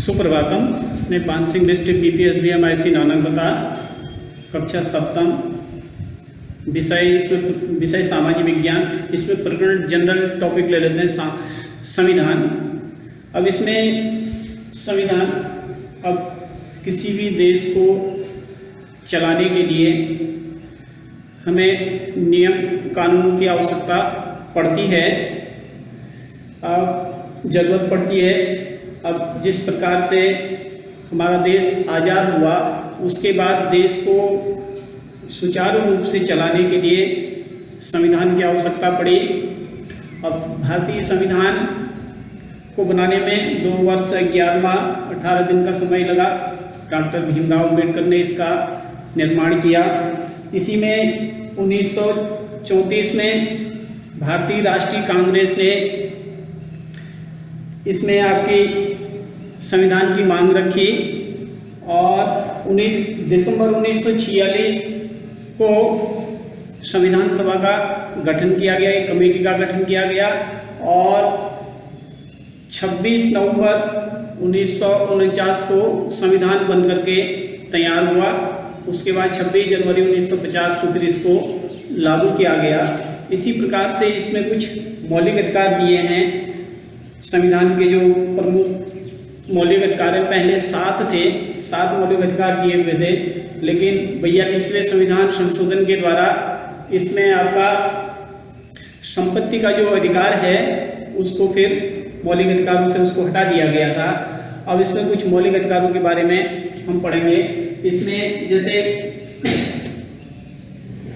सुप्रभातम। मैं पान Singh district BPSB नानकबता कक्षा सप्तम विषय सामाजिक विज्ञान। इसमें प्रकरण जनरल टॉपिक ले लेते हैं संविधान। अब इसमें संविधान अब किसी भी देश को चलाने के लिए हमें नियम कानून की आवश्यकता पड़ती है, अब ज़रूरत पड़ती है। अब जिस प्रकार से हमारा देश आज़ाद हुआ उसके बाद देश को सुचारू रूप से चलाने के लिए संविधान की आवश्यकता पड़ी। अब भारतीय संविधान को बनाने में 2 वर्ष 11 माह 18 दिन का समय लगा। डॉक्टर भीमराव अम्बेडकर ने इसका निर्माण किया। इसी में 1934 में भारतीय राष्ट्रीय कांग्रेस ने इसमें आपकी संविधान की मांग रखी और 19 दिसंबर 1946 को संविधान सभा का गठन किया गया, एक कमेटी का गठन किया गया और 26 नवंबर 1949 को संविधान बन करके तैयार हुआ। उसके बाद 26 जनवरी 1950 को फिर इसको लागू किया गया। इसी प्रकार से इसमें कुछ मौलिक अधिकार दिए हैं। संविधान के जो प्रमुख मौलिक अधिकार पहले 7 थे, 7 मौलिक अधिकार दिए हुए थे, लेकिन 42वें संविधान संशोधन के द्वारा इसमें आपका संपत्ति का जो अधिकार है उसको फिर मौलिक अधिकारों से उसको हटा दिया गया था। अब इसमें कुछ मौलिक अधिकारों के बारे में हम पढ़ेंगे। इसमें जैसे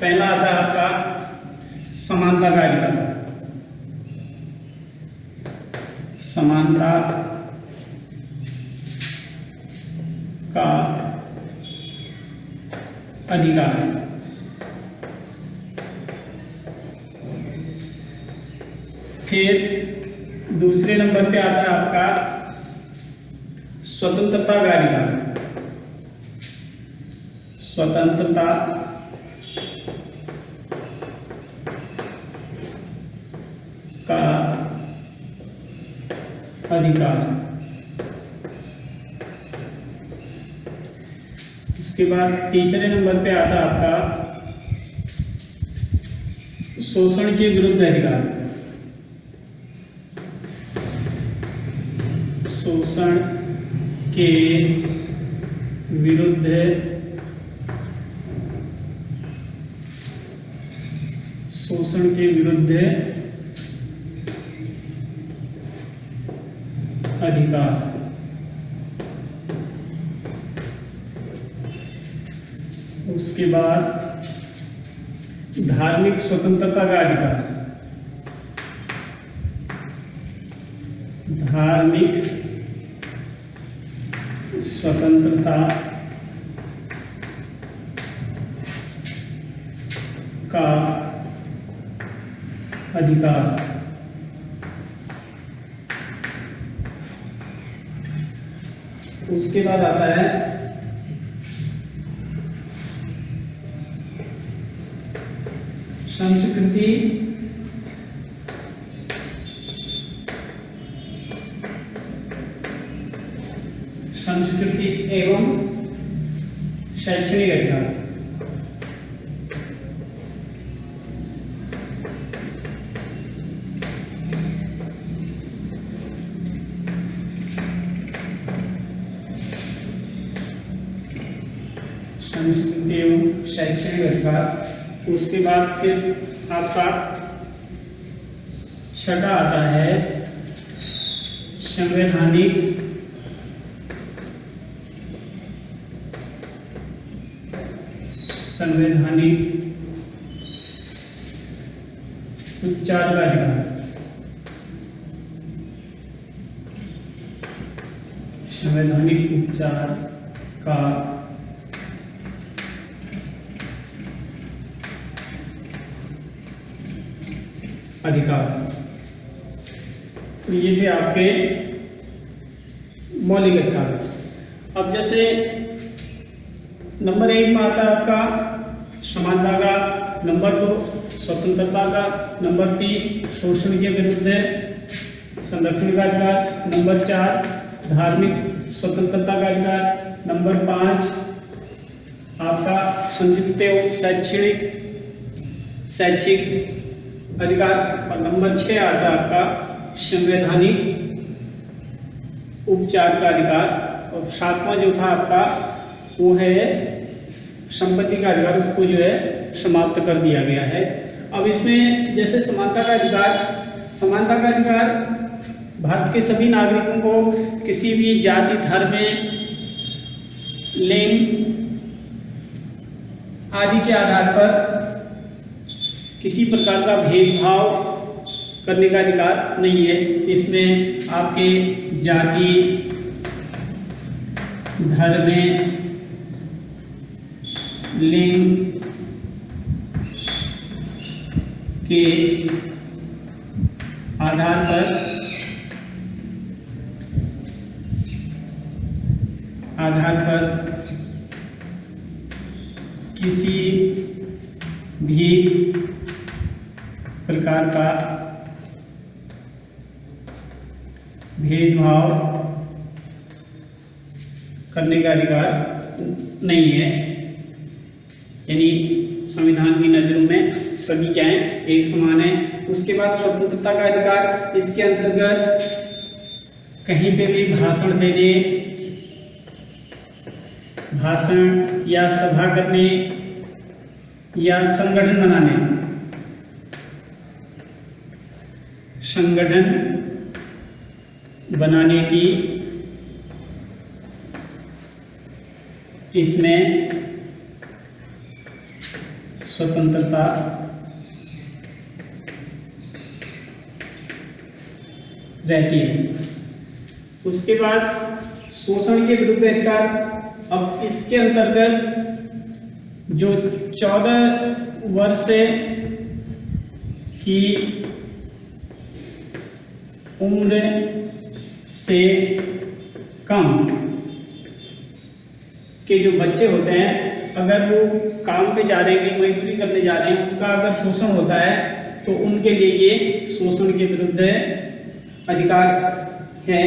पहला आता है आपका समानता का अधिकार। समानता का अधिकार। फिर दूसरे नंबर पे आता है आपका स्वतंत्रता का अधिकार। स्वतंत्रता का अधिकार। उसके बाद तीसरे नंबर पे आता है आपका शोषण के विरुद्ध अधिकार। शोषण के विरुद्ध अधिकार। उसके बाद धार्मिक स्वतंत्रता का अधिकार। धार्मिक स्वतंत्रता का अधिकार। उसके बाद आता है संस्कृति एवं शैक्षणिक अधिकार। संस्कृति एवं शैक्षणिक अधिकार। उसके बाद फिर आपका छठा आता है संवैधानिक उपचार का अधिकार। संवैधानिक उपचार का अधिकार। तो ये थे आपके मौलिक अधिकार। अब जैसे नंबर 1 में आता है आपका समानता का, नंबर 2 स्वतंत्रता का, नंबर 3 शोषण के विरुद्ध संरक्षण का अधिकार, नंबर 4 धार्मिक स्वतंत्रता का अधिकार। नंबर 5 आपका संक्षिप्त एवं शैक्षिक अधिकार। और नंबर 6 आता है आपका संवैधानिक उपचार का अधिकार। और 7वां जो था आपका वो है संपत्ति का अधिकार, को जो है समाप्त कर दिया गया है। अब इसमें जैसे समानता का अधिकार भारत के सभी नागरिकों को किसी भी जाति, धर्म, लिंग आदि के आधार पर किसी प्रकार का भेदभाव करने का अधिकार नहीं है। इसमें आपके जाति, धर्म, लिंग के आधार पर किसी भी प्रकार का भेदभाव करने का अधिकार नहीं है। यानी संविधान की नजरों में सभी क्या है, एक समान है। उसके बाद स्वतंत्रता का अधिकार, इसके अंतर्गत कहीं पे भी भाषण देने, भाषण या सभा करने या संगठन बनाने की इसमें स्वतंत्रता रहती है। उसके बाद शोषण के विरुद्ध अधिकार। अब इसके अंतर्गत जो 14 वर्ष की उम्र से कम के जो बच्चे होते हैं, अगर वो काम पे जा रहे हैं, मजदूरी करने जा रहे हैं, उनका अगर शोषण होता है तो उनके लिए ये शोषण के विरुद्ध अधिकार है।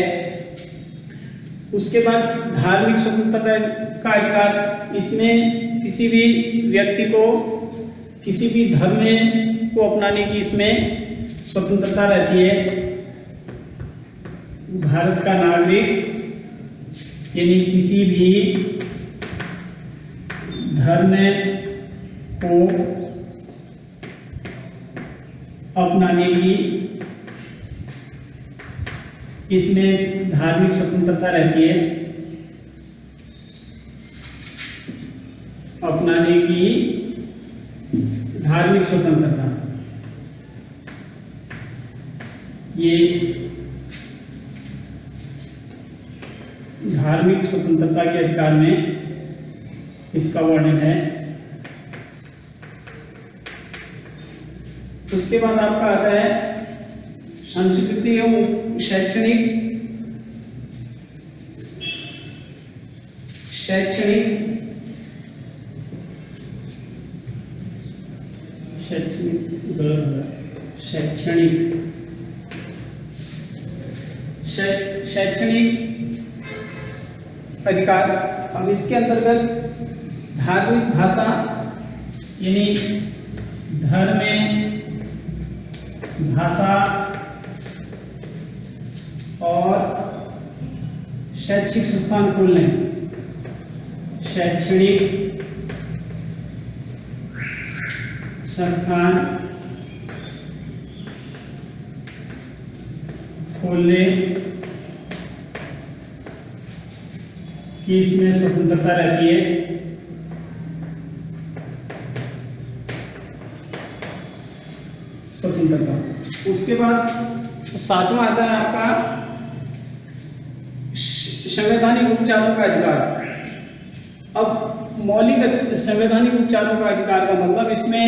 उसके बाद धार्मिक स्वतंत्रता का अधिकार। इसमें किसी भी व्यक्ति को किसी भी धर्म को अपनाने की इसमें स्वतंत्रता रहती है। भारत का नागरिक यानी किसी भी धर्म को अपनाने की इसमें धार्मिक स्वतंत्रता रहती है। अपनाने की धार्मिक स्वतंत्रता, ये धार्मिक स्वतंत्रता के अधिकार में इसका वर्णन है। उसके बाद आपका आता है संस्कृति एवं शैक्षणिक अधिकार। अब इसके अंतर्गत धार्मिक भाषा यानी धर्म में भाषा और शैक्षिक संस्थान खोलने, शैक्षणिक संस्थान खोलने की इसमें स्वतंत्रता रहती है। स्वतंत्रता। उसके बाद 7वां आता है आपका संवैधानिक उपचारों का अधिकार। अब मौलिक संवैधानिक उपचारों का अधिकार का मतलब इसमें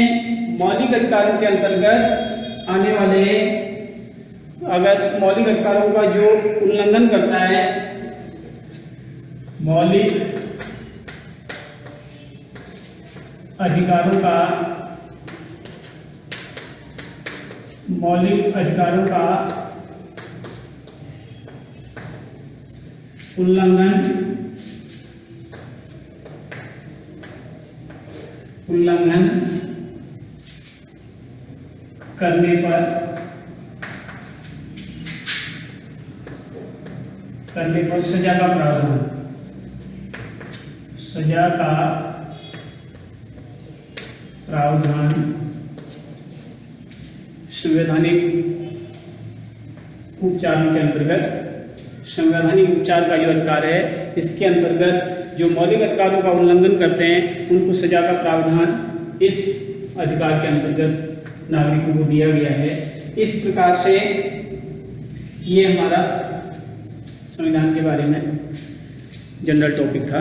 मौलिक अधिकारों के अंतर्गत आने वाले, अगर मौलिक अधिकारों का जो उल्लंघन करता है, मौलिक अधिकारों का उल्लंघन करने पर सजा का प्रावधान, सजा का प्रावधान संवैधानिक उपचारों के अंतर्गत, संवैधानिक उपचार का जो अधिकार है इसके अंतर्गत जो मौलिक अधिकारों का उल्लंघन करते हैं उनको सजा का प्रावधान इस अधिकार के अंतर्गत नागरिकों को दिया गया है। इस प्रकार से ये हमारा संविधान के बारे में जनरल टॉपिक था।